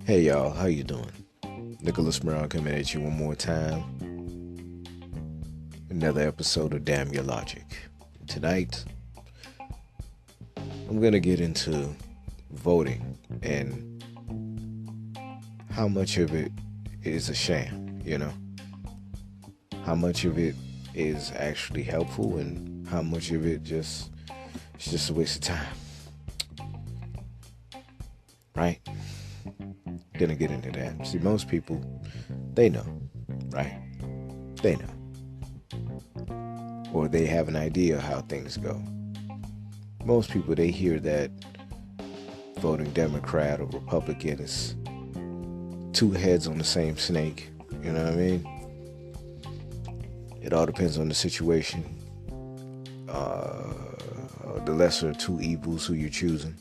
Hey y'all, how you doing? Nicholas Brown coming at you one more time. Another episode of Damn Your Logic. Tonight, I'm gonna get into voting and how much of it is a sham, How much of it is actually helpful and how much of it it's just a waste of time. Right? Gonna get into that. See, most people, they know, right? They know. Or they have an idea how things go. Most people, they hear that voting Democrat or Republican is two heads on the same snake. You know what I mean? It all depends on the situation. The lesser of two evils who you're choosing.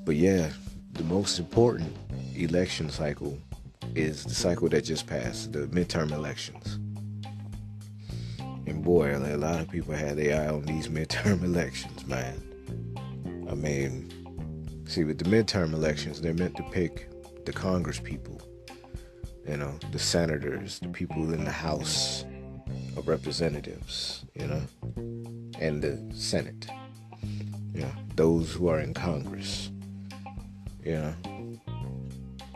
But yeah, the most important election cycle is the cycle that just passed, the midterm elections. And boy, a lot of people had their eye on these midterm elections, man. I mean, see, with the midterm elections, they're meant to pick the Congress people, the senators, the people in the House of Representatives, and the Senate, those who are in Congress.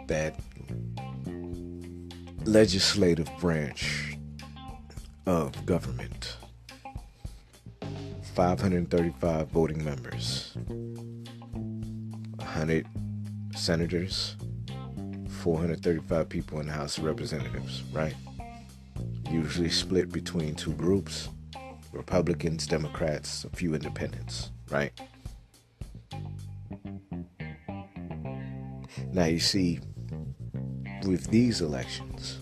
That legislative branch of government. 535 voting members, 100 senators, 435 people in the House of Representatives, right? Usually split between two groups, Republicans, Democrats, a few independents, right? Now you see, with these elections,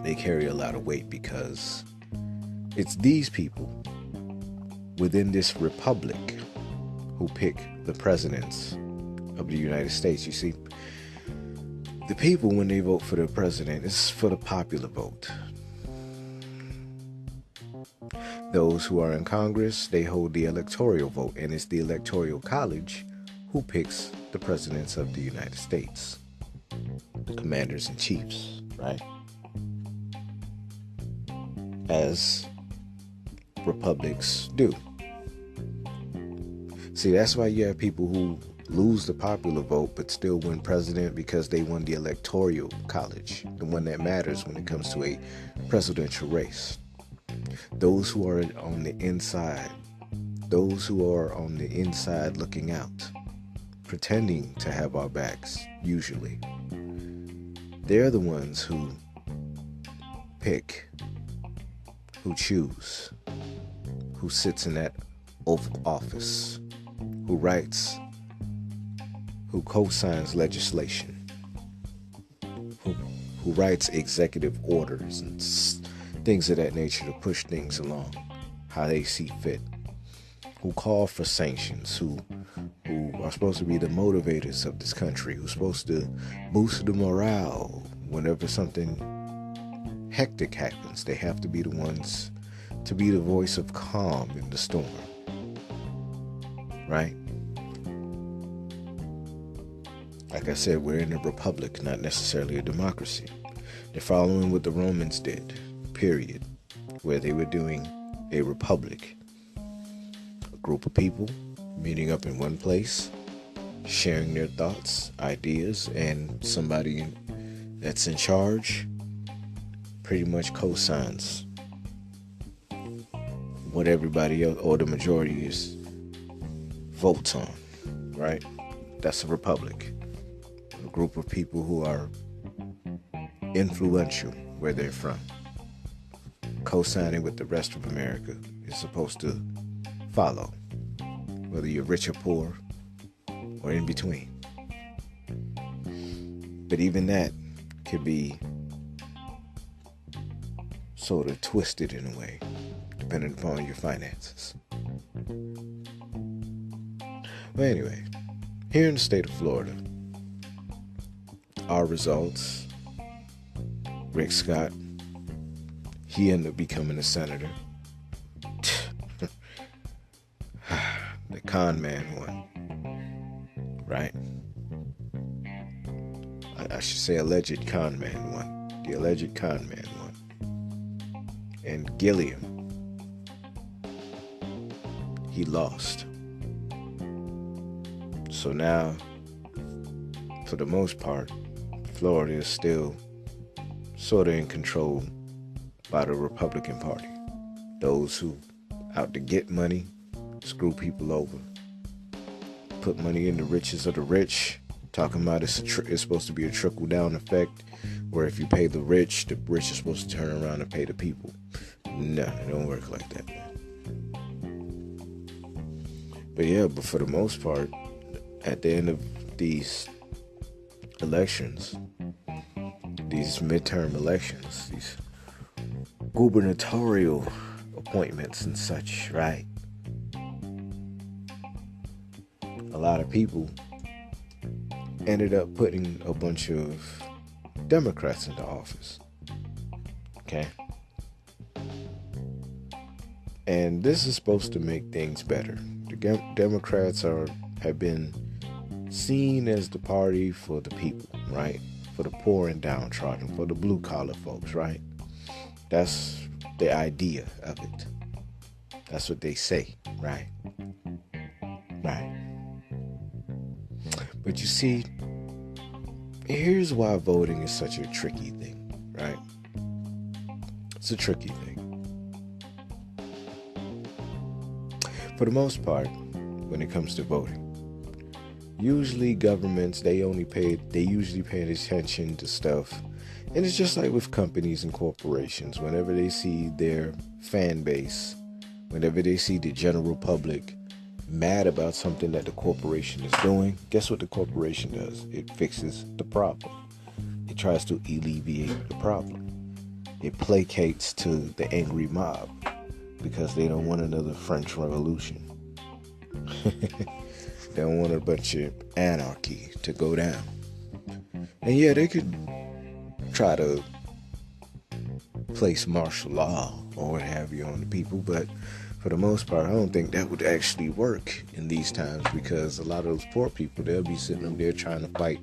they carry a lot of weight because it's these people within this republic who pick the presidents of the United States. You see, the people, when they vote for the president, it's for the popular vote. Those who are in Congress, they hold the electoral vote, and it's the Electoral College who picks the presidents of the United States, the commanders and chiefs, right? As republics do. See, that's why you have people who lose the popular vote but still win president, because they won the Electoral College, the one that matters when it comes to a presidential race. Those who are on the inside, looking out, pretending to have our backs, usually, they're the ones who pick, who choose, who sits in that Oval Office, who writes, who co-signs legislation, who writes executive orders and things of that nature to push things along how they see fit, who call for sanctions, who are supposed to be the motivators of this country, who's supposed to boost the morale whenever something hectic happens. They have to be the ones to be the voice of calm in the storm, right? Like I said, we're in a republic, not necessarily a democracy. They're following what the Romans did, period, where they were doing a republic. A group of people meeting up in one place, sharing their thoughts, ideas, and somebody that's in charge pretty much co-signs what everybody else, or the majority, is votes on, right? That's a republic. A group of people who are influential where they're from, co-signing what the rest of America is supposed to follow, whether you're rich or poor or in between. But even that could be sort of twisted in a way, depending upon your finances. But anyway, here in the state of Florida, our results, Rick Scott, he ended up becoming a senator. con man won, right? I should say alleged con man won. The alleged con man won. And Gilliam, he lost. So now, for the most part, Florida is still sort of in control by the Republican Party. Those who out to get money, screw people over, put money in the riches of the rich, talking about it's supposed to be a trickle-down effect, where if you pay the rich are supposed to turn around and pay the people. No, it don't work like that, man. But for the most part, at the end of these elections, these midterm elections, these gubernatorial appointments and such, right? A lot of people ended up putting a bunch of Democrats into office. Okay? And this is supposed to make things better. The Democrats have been seen as the party for the people, right? For the poor and downtrodden, for the blue-collar folks, right? That's the idea of it. That's what they say, right? Right. But you see, here's why voting is such a tricky thing, right? It's a tricky thing. For the most part, when it comes to voting, usually governments, they usually pay attention to stuff. And it's just like with companies and corporations. Whenever they see their fan base, whenever they see the general public mad about something that the corporation is doing, guess what the corporation does? It fixes the problem. It tries to alleviate the problem. It placates to the angry mob because they don't want another French Revolution. They don't want a bunch of anarchy to go down. And yeah, they could try to place martial law or what have you on the people, but for the most part, I don't think that would actually work in these times, because a lot of those poor people, they'll be sitting up there trying to fight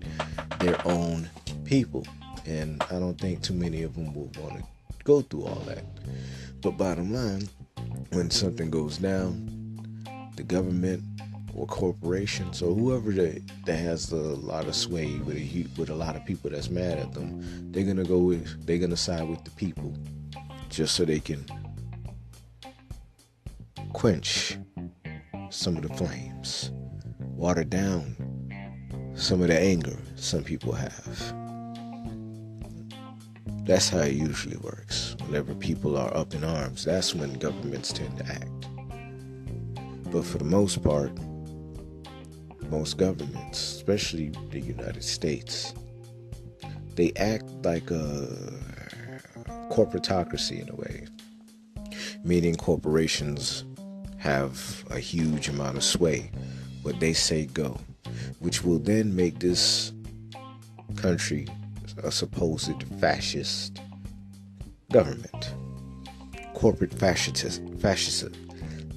their own people, and I don't think too many of them will want to go through all that. But bottom line, when something goes down, the government or corporations or whoever that has a lot of sway with a lot of people that's mad at them, they're gonna side with the people just so they can quench some of the flames, water down some of the anger some people have. That's how it usually works. Whenever people are up in arms, that's when governments tend to act. But for the most part, most governments, especially the United States, they act like a corporatocracy in a way, meaning corporations have a huge amount of sway. What they say go, which will then make this country a supposed fascist government. Corporate fascism.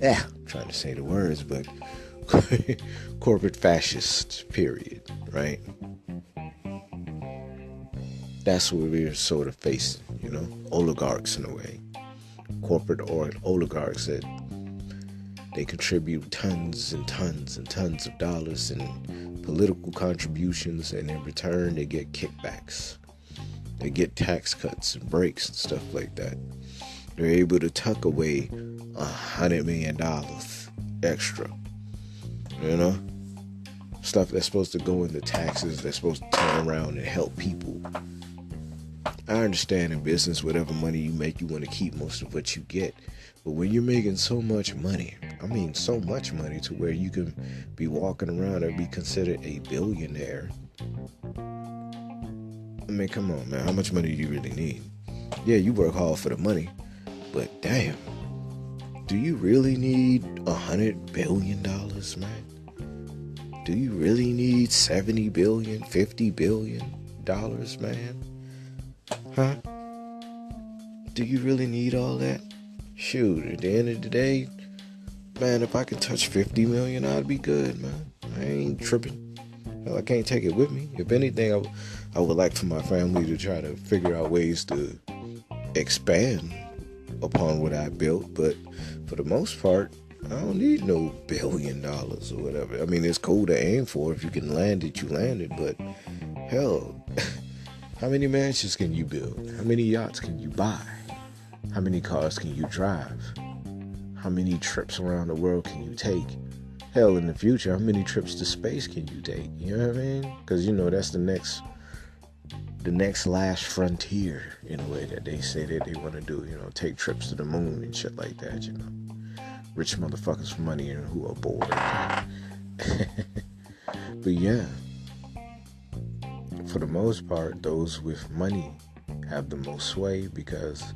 I'm trying to say the words, but corporate fascist, period, right? That's what we're sort of facing, oligarchs in a way. Corporate or oligarchs that they contribute tons and tons and tons of dollars in political contributions, and in return they get kickbacks. They get tax cuts and breaks and stuff like that. They're able to tuck away $100 million extra. Stuff that's supposed to go into taxes, that's supposed to turn around and help people. I understand in business, whatever money you make, you want to keep most of what you get. But when you're making so much money, so much money to where you can be walking around and be considered a billionaire. Come on, man. How much money do you really need? Yeah, you work hard for the money, but damn, do you really need $100 billion, man? Do you really need $70 billion, $50 billion, man? Huh? Do you really need all that? Shoot, at the end of the day, man, if I could touch 50 million, I'd be good, man. I ain't tripping. Hell, I can't take it with me. If anything, I would like for my family to try to figure out ways to expand upon what I built. But for the most part, I don't need no $1 billion or whatever. I mean, it's cool to aim for. If you can land it, you land it. But hell, how many mansions can you build? How many yachts can you buy? How many cars can you drive? How many trips around the world can you take? Hell, in the future, how many trips to space can you take? You know what I mean? Because, that's the next last frontier, in a way, that they say that they want to do. Take trips to the moon and shit like that, Rich motherfuckers with money and who are bored. But yeah, for the most part, those with money have the most sway because,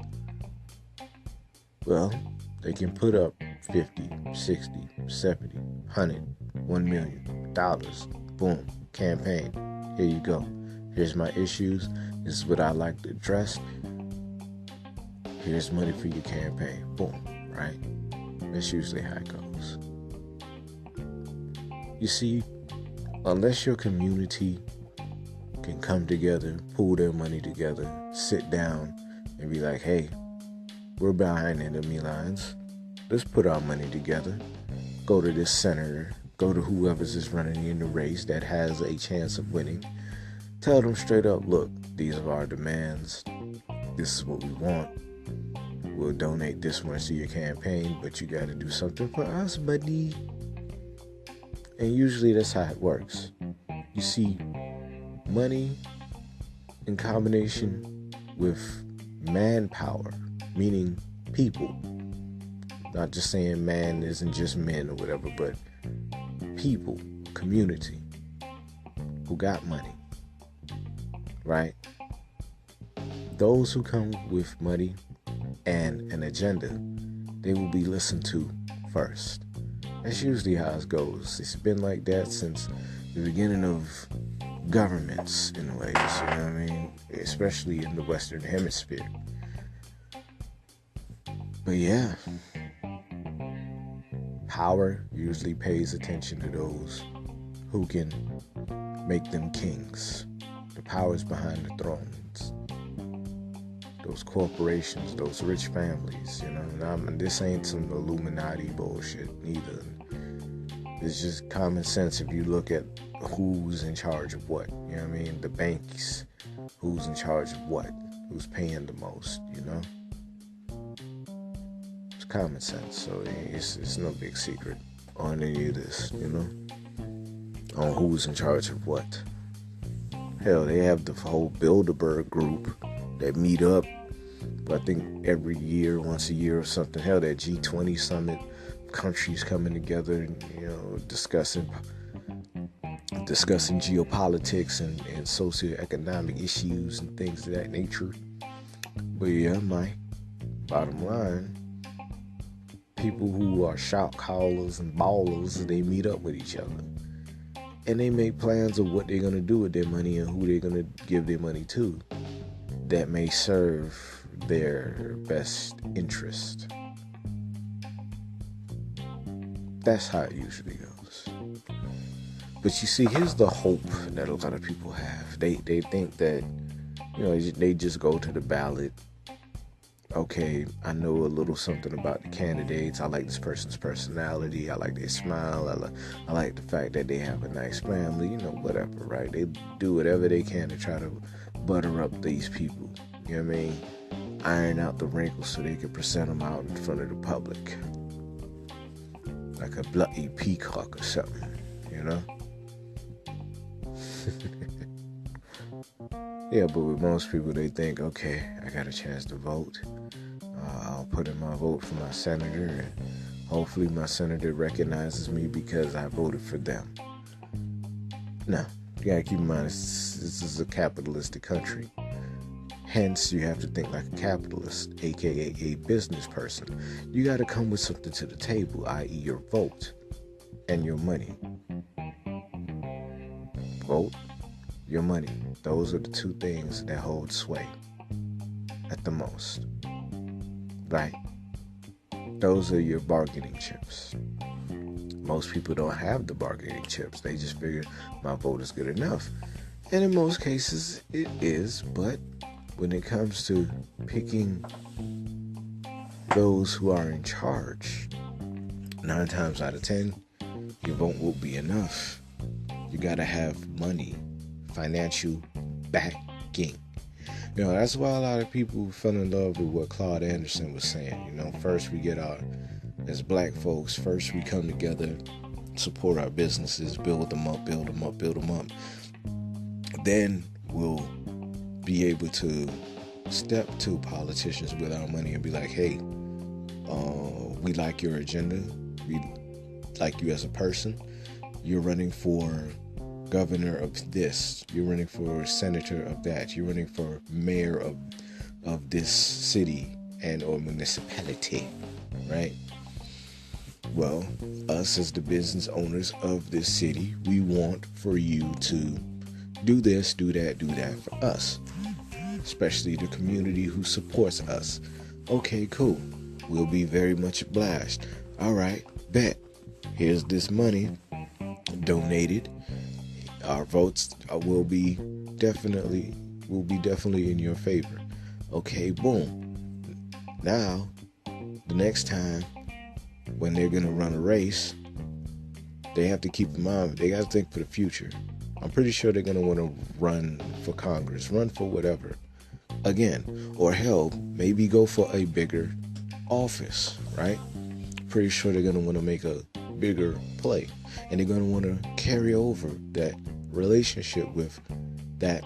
well, they can put up 50, 60, 70, 100, $1 million. Boom, campaign. Here you go. Here's my issues. This is what I like to address. Here's money for your campaign. Boom, right? That's usually how it goes. You see, unless your community can come together, pool their money together, sit down and be like, hey, we're behind enemy lines. Let's put our money together. Go to this senator. Go to whoever's is running in the race that has a chance of winning. Tell them straight up, look, these are our demands. This is what we want. We'll donate this much to your campaign, but you got to do something for us, buddy. And usually that's how it works. You see, money in combination with manpower, meaning people. Not just saying man isn't just men or whatever, but people, community, who got money, right? Those who come with money and an agenda, they will be listened to first. That's usually how it goes. It's been like that since the beginning of governments, in a way, you know what I mean? Especially in the Western Hemisphere. But yeah, power usually pays attention to those who can make them kings. The powers behind the thrones. Those corporations, those rich families, And this ain't some Illuminati bullshit either. It's just common sense if you look at who's in charge of what. You know what I mean? The banks, who's in charge of what? Who's paying the most, It's common sense, so it's no big secret on any of this, On who's in charge of what. Hell, they have the whole Bilderberg group that meet up, I think every year, once a year or something. Hell, that G20 summit, countries coming together and, discussing geopolitics and socioeconomic issues and things of that nature. But yeah, my bottom line, people who are shot callers and ballers, they meet up with each other. And they make plans of what they're going to do with their money and who they're going to give their money to that may serve their best interest. That's how it usually goes. But you see, here's the hope that a lot of people have. They think that, they just go to the ballot. Okay, I know a little something about the candidates. I like this person's personality. I like their smile. I like the fact that they have a nice family, whatever, right? They do whatever they can to try to butter up these people. You know what I mean? Iron out the wrinkles so they can present them out in front of the public. Like a bloody peacock or something, Yeah, but with most people, they think, okay, I got a chance to vote. I'll put in my vote for my senator, and hopefully my senator recognizes me because I voted for them. No, you gotta keep in mind, this is a capitalistic country. Hence, you have to think like a capitalist, aka a business person. You gotta come with something to the table, i.e. your vote and your money. Vote, your money. Those are the two things that hold sway at the most. Right? those are your bargaining chips. Most people don't have the bargaining chips. They just figure my vote is good enough. And in most cases, it is. But when it comes to picking those who are in charge, 9 times out of 10, your vote won't be enough. You got to have money, financial backing. That's why a lot of people fell in love with what Claude Anderson was saying. First we get as black folks, first we come together, support our businesses, build them up. Then we'll be able to step to politicians with our money and be like, hey, we like your agenda. We like you as a person. You're running for governor of this. You're running for senator of that. You're running for mayor of this city and or municipality, right? Well, us as the business owners of this city, we want for you to do this, do that for us, especially the community who supports us. Okay, cool. We'll be very much obliged. All right, bet. Here's this money donated. Our votes will be definitely in your favor. Okay, boom. Now, the next time when they're gonna run a race, they have to keep in mind, they gotta think for the future. I'm pretty sure they're gonna want to run for Congress, run for whatever, again, or hell, maybe go for a bigger office, right? Pretty sure they're gonna want to make a bigger play, and they're gonna want to carry over that relationship with that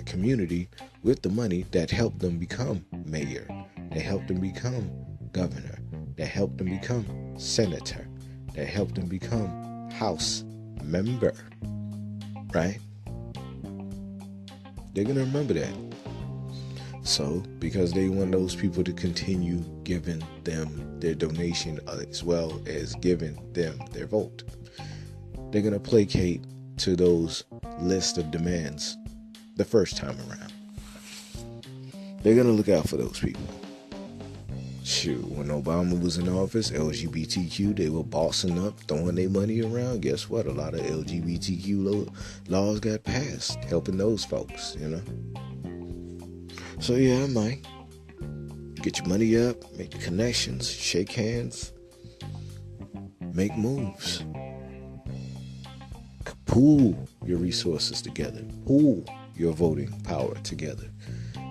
community with the money that helped them become mayor, that helped them become governor, that helped them become senator, that helped them become house member, right? They're gonna remember that. So, because they want those people to continue giving them their donation as well as giving them their vote, they're gonna placate to those list of demands the first time around. They're gonna look out for those people. Shoot, when Obama was in office, LGBTQ, they were bossing up, throwing their money around. Guess what? A lot of LGBTQ laws got passed, helping those folks, So yeah, Mike, get your money up, make the connections, shake hands, make moves. Pool your resources together. Pool your voting power together.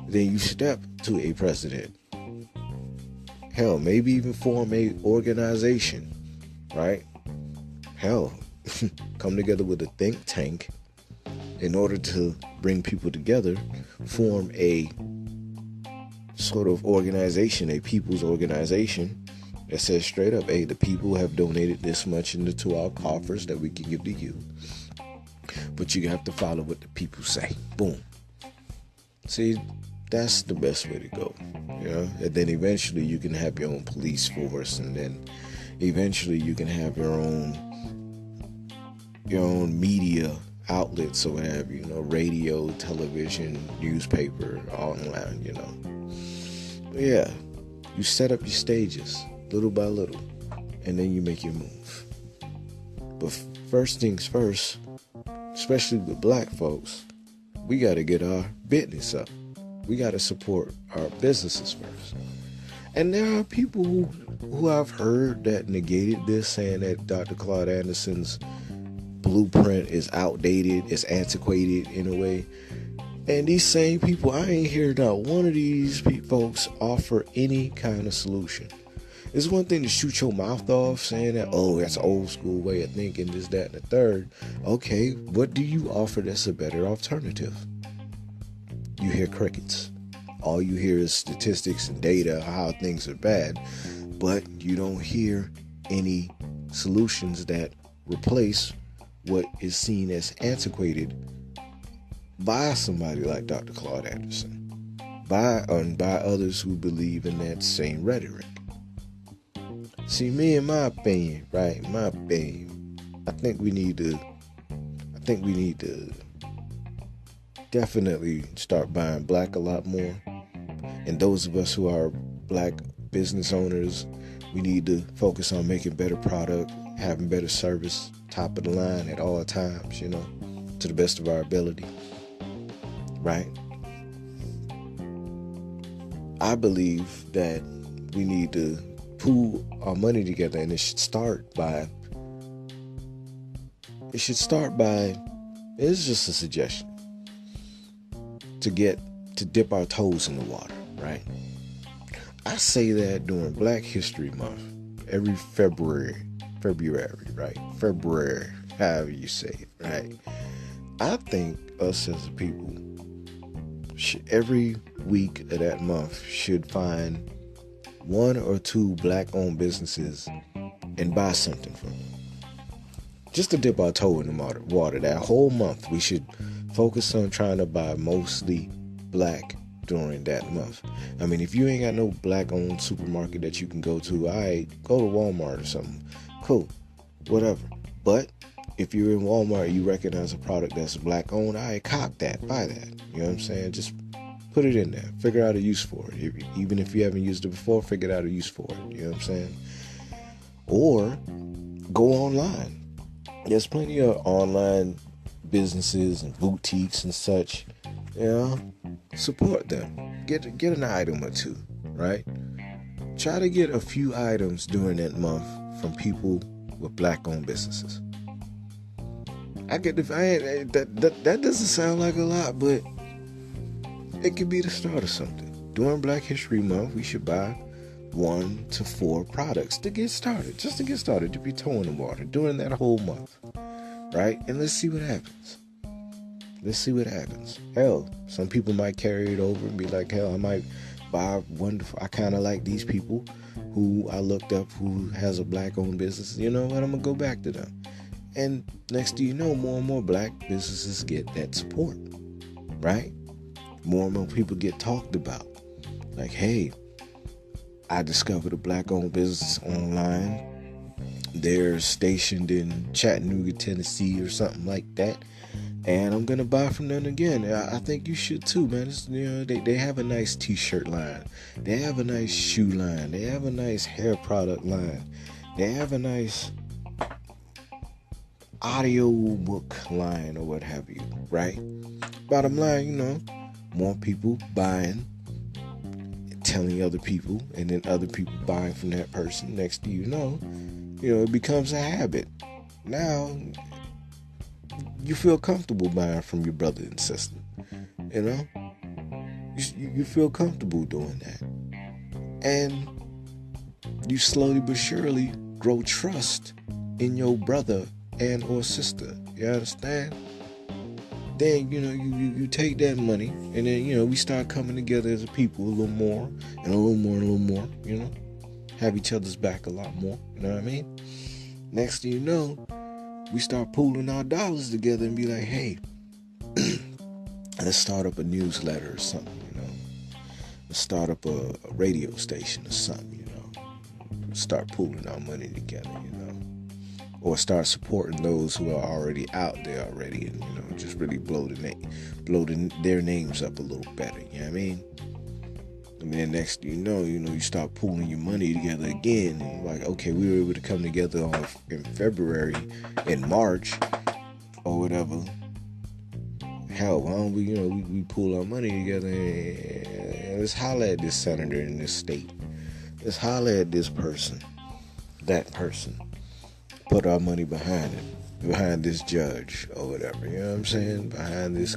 Then you step to a president. Hell, maybe even form a organization, right? Hell, come together with a think tank in order to bring people together, form a sort of organization, a people's organization that says straight up, hey, the people have donated this much into our coffers that we can give to you. But you have to follow what the people say. Boom. See, that's the best way to go. And then eventually you can have your own police force, and then eventually you can have your own media outlets or whatever, radio, television, newspaper, online, But yeah, you set up your stages little by little, and then you make your move. But first things first, especially with black folks, we got to get our business up. We got to support our businesses first. And there are people who I've heard that negated this, saying that Dr. Claude Anderson's blueprint is outdated, it's antiquated in a way. And these same people, I ain't hear not one of these folks offer any kind of solution. It's one thing to shoot your mouth off saying that, oh, that's an old school way of thinking, this, that, and the third. Okay, what do you offer that's a better alternative? You hear crickets. All you hear is statistics and data, how things are bad, but you don't hear any solutions that replace what is seen as antiquated by somebody like Dr. Claude Anderson, by others who believe in that same rhetoric. See, in my opinion, I think we need to definitely start buying black a lot more. And those of us who are black business owners, we need to focus on making better product, having better service, top of the line at all times, to the best of our ability, right? I believe that we need to pool our money together, and it should start by, it's just a suggestion, to dip our toes in the water, right? I say that during Black History Month, every February, right? February, however you say it, right? I think us as a people, every week of that month should find 1 or 2 Black-owned businesses and buy something from them. Just to dip our toe in the water. That whole month, we should focus on trying to buy mostly Black during that month. I mean, if you ain't got no Black-owned supermarket that you can go to, go to Walmart or something. Cool, whatever. But if you're in Walmart, you recognize a product that's Black-owned, cop that, buy that. You know what I'm saying? Just put it in there. Figure out a use for it. Even if you haven't used it before, figure out a use for it. You know what I'm saying? Or go online. There's plenty of online businesses and boutiques and such. Support them. Get an item or two, right? Try to get a few items during that month from people with Black-owned businesses. That doesn't sound like a lot, but it could be the start of something. During Black History Month, we should buy 1 to 4 products to get started, to be toe in the water during that whole month, right? And let's see what happens. Hell, some people might carry it over and be like, hell, I might buy one. I kind of like these people who I looked up who has a Black-owned business. You know what? I'm going to go back to them. And next thing you know, more and more Black businesses get that support, right? More and more people get talked about. Like, hey, I discovered a Black-owned business online. They're stationed in Chattanooga, Tennessee or something like that. And I'm going to buy from them again. I think you should too, man. They have a nice t-shirt line. They have a nice shoe line. They have a nice hair product line. They have a nice audio book line or what have you, right? Bottom line, more people buying, telling other people, and then other people buying from that person. Next thing you know, it becomes a habit. Now, you feel comfortable buying from your brother and sister. You feel comfortable doing that. And you slowly but surely grow trust in your brother and or sister. You understand? Then, you take that money and then, we start coming together as a people a little more and a little more, have each other's back a lot more. You know what I mean? Next thing you know, we start pooling our dollars together and be like, hey, let's start up a newsletter or something, Let's start up a radio station or something, Start pooling our money together, Or start supporting those who are already out there already and, just really blow their names up a little better, you know what I mean? And then next thing you start pooling your money together again. And like, okay, we were able to come together in February, in March, or whatever. Hell, why don't we pool our money together and let's holler at this senator in this state. Let's holler at this person, that person. Put our money behind it, behind this judge or whatever, you know what I'm saying? Behind this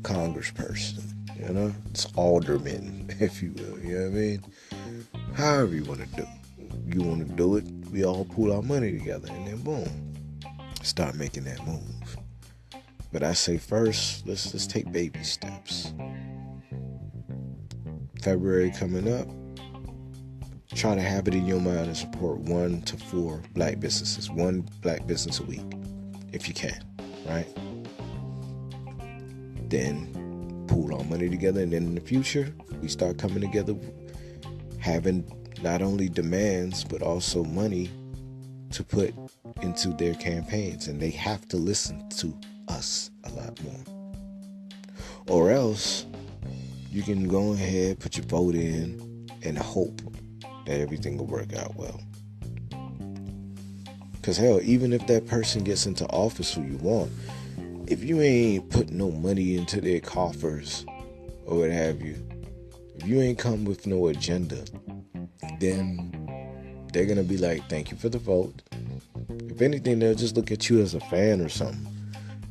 congressperson. It's alderman, if you will, you know what I mean? However you want to do it. You want to do it, we all pool our money together, and then boom, start making that move. But I say first, let's take baby steps. February coming up, try to have it in your mind to support 1 to 4 Black businesses, 1 Black business a week, if you can, right? Then pool our money together, and then in the future we start coming together having not only demands but also money to put into their campaigns, and they have to listen to us a lot more, or else you can go ahead, put your vote in, and hope that everything will work out well. Because hell, even if that person gets into office who you want, if you ain't putting no money into their coffers or what have you, if you ain't come with no agenda, then they're going to be like, thank you for the vote. If anything, they'll just look at you as a fan or something.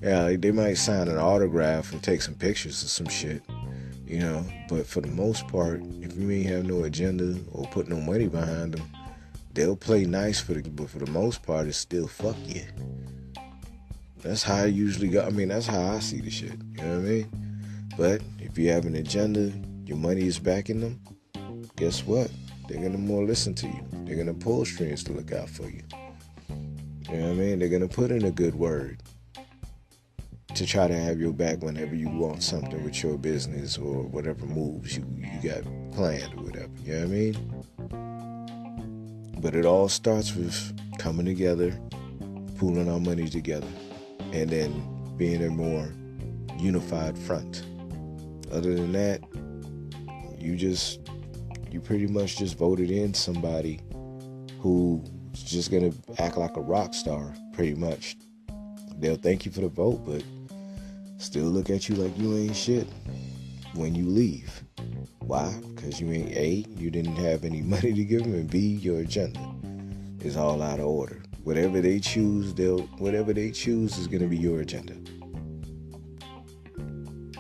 Yeah, like they might sign an autograph and take some pictures of some shit, you know. But for the most part, if you ain't have no agenda or put no money behind them, they'll play nice but for the most part, it's still fuck you. That's how I usually go. I mean, that's how I see the shit. You know what I mean? But if you have an agenda, your money is backing them, guess what? They're going to more listen to you. They're going to pull strings to look out for you. You know what I mean? They're going to put in a good word to try to have your back whenever you want something with your business or whatever moves you got planned or whatever. You know what I mean? But it all starts with coming together, pooling our money together, and then being a more unified front. Other than that, you pretty much just voted in somebody who's just gonna act like a rock star, pretty much. They'll thank you for the vote, but still look at you like you ain't shit when you leave. Why? Because you ain't, A, you didn't have any money to give them, and B, your agenda is all out of order. Whatever they choose is gonna be your agenda.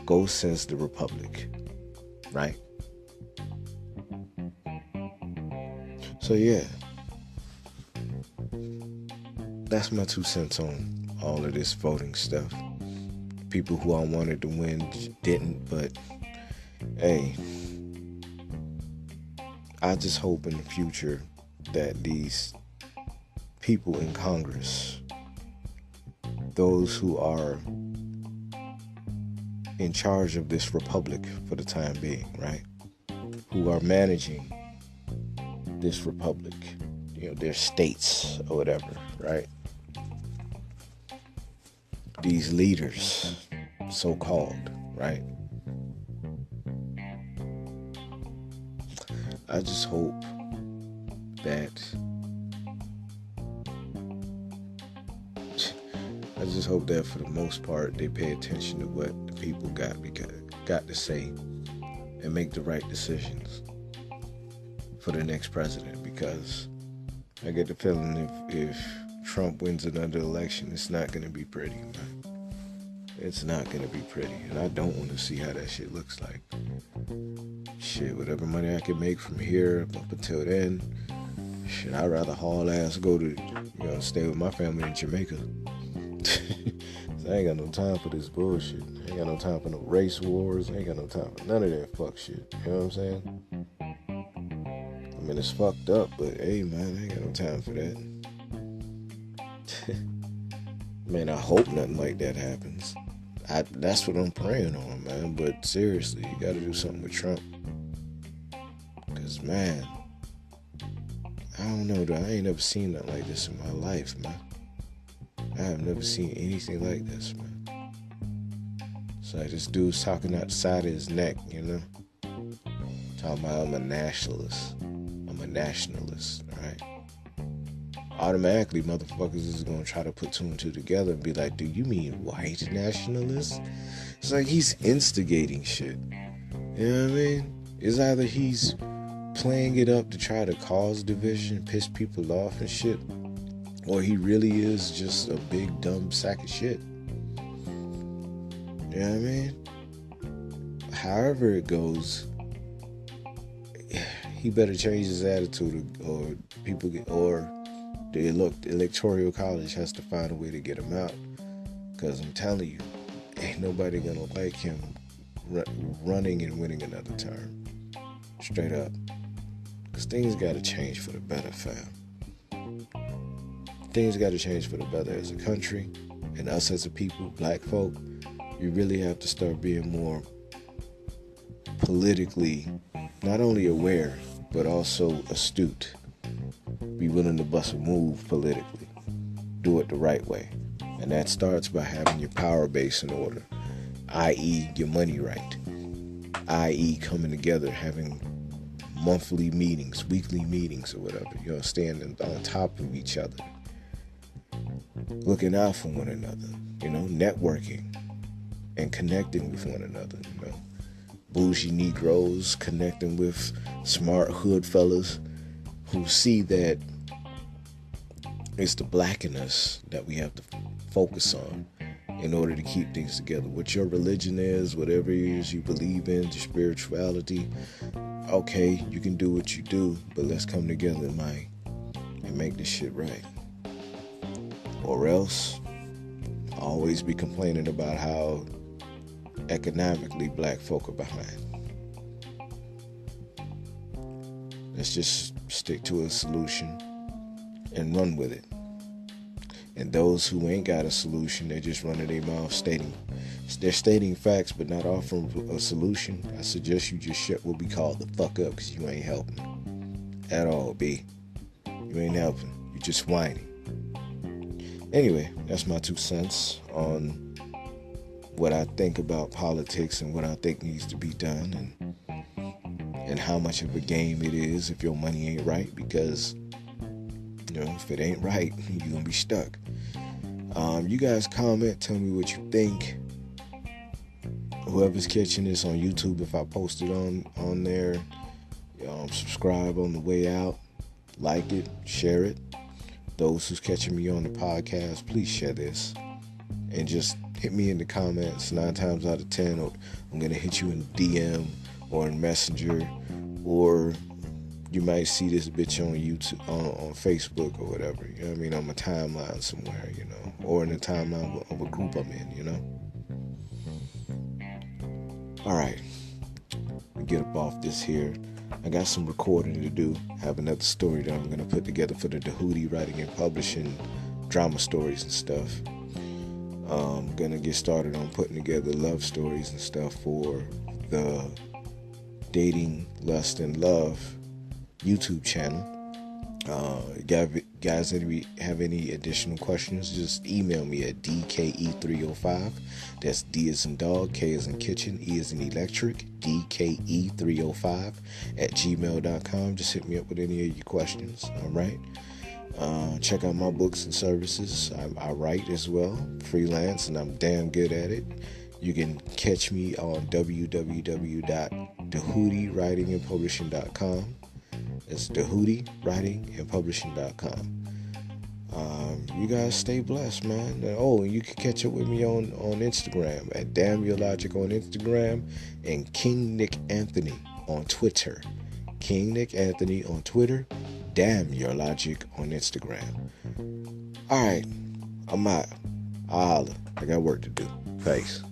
Go says the Republic, right? So yeah, that's my 2 cents on all of this voting stuff. People who I wanted to win didn't, but hey, I just hope in the future that these people in Congress, those who are in charge of this republic for the time being, right, who are managing this republic, you know, their states or whatever, right? These leaders, so-called, right? I just hope that for the most part they pay attention to what the people got to say and make the right decisions for the next president, because I get the feeling if Trump wins another election, it's not going to be pretty, man. It's not going to be pretty, and I don't want to see how that shit looks like. Shit, whatever money I can make from here up until then, shit, I'd rather haul ass go to, stay with my family in Jamaica. I ain't got no time for this bullshit. I ain't got no time for no race wars. I ain't got no time for none of that fuck shit. You know what I'm saying? I mean, it's fucked up, but hey, man, I ain't got no time for that. Man, I hope nothing like that happens. That's what I'm praying on, man. But seriously, you gotta do something with Trump. Because, man, I don't know, though. I ain't never seen nothing like this in my life, man. I have never seen anything like this, man. It's like this dude's talking out the side of his neck, you know? Talking about I'm a nationalist, right? Automatically, motherfuckers is gonna try to put 2 and 2 together and be like, do you mean white nationalists? It's like he's instigating shit. You know what I mean? It's either he's playing it up to try to cause division, piss people off and shit, or he really is just a big dumb sack of shit. You know what I mean? However it goes, he better change his attitude, or the electoral college has to find a way to get him out. Because I'm telling you, ain't nobody gonna like him running and winning another term. Straight up. Because things gotta change for the better, fam. Things gotta change for the better as a country, and us as a people, black folk. You really have to start being more politically not only aware, but also astute. Be willing to bust a move politically. Do it the right way. And that starts by having your power base in order, i.e. your money right, i.e. coming together, having monthly meetings, weekly meetings, or whatever. You know, staying on top of each other, looking out for one another. You know, networking and connecting with one another. You know, bougie Negroes connecting with smart hood fellas who see that it's the black in us that we have to focus on in order to keep things together. What your religion is, whatever it is you believe in, your spirituality, okay, you can do what you do, but let's come together, Mike, and make this shit right. Or else, I'll always be complaining about how economically black folk are behind. Let's just stick to a solution and run with it. And those who ain't got a solution, they're just running their mouth they're stating facts but not offering a solution. I suggest you just shut what we call the fuck up, because you ain't helping at all, B. You ain't helping. You just whining. Anyway, that's my 2 cents on what I think about politics and what I think needs to be done, and how much of a game it is if your money ain't right, because you know, if it ain't right, you're gonna be stuck. You guys comment, tell me what you think. Whoever's catching this on YouTube, if I post it on there, subscribe on the way out, like it, share it. Those who's catching me on the podcast, please share this and just hit me in the comments. 9 times out of 10, or I'm gonna hit you in DM or in Messenger, or you might see this bitch on YouTube, on Facebook or whatever, you know what I mean, on my timeline somewhere, you know, or in the timeline of a group I'm in, you know. Alright, get up off this here. I got some recording to do. I have another story that I'm going to put together for the Dahootie Writing and Publishing drama stories and stuff. I'm going to get started on putting together love stories and stuff for the Dating, Lust, and Love YouTube channel. Guys, have any additional questions, just email me at DKE305. That's D as in dog, K as in kitchen, E as in electric, DKE305 at gmail.com. Just hit me up with any of your questions. All right. Check out my books and services. I write as well, freelance, and I'm damn good at it. You can catch me on www.DahootieWritingandPublishing.com. It's DahootieWritingandPublishing.com. You guys stay blessed, man. Oh, and you can catch up with me on Instagram at Damn Your Logic on Instagram, and King Nick Anthony on Twitter. King Nick Anthony on Twitter. Damn Your Logic on Instagram. All right, I'm out. I'll holla. I got work to do. Peace.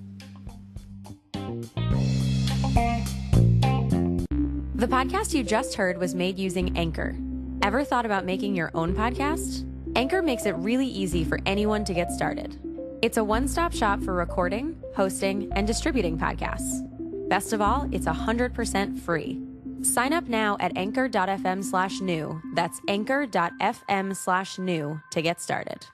The podcast you just heard was made using Anchor. Ever thought about making your own podcast? Anchor makes it really easy for anyone to get started. It's a one-stop shop for recording, hosting, and distributing podcasts. Best of all, it's 100% free. Sign up now at anchor.fm/new. That's anchor.fm/new to get started.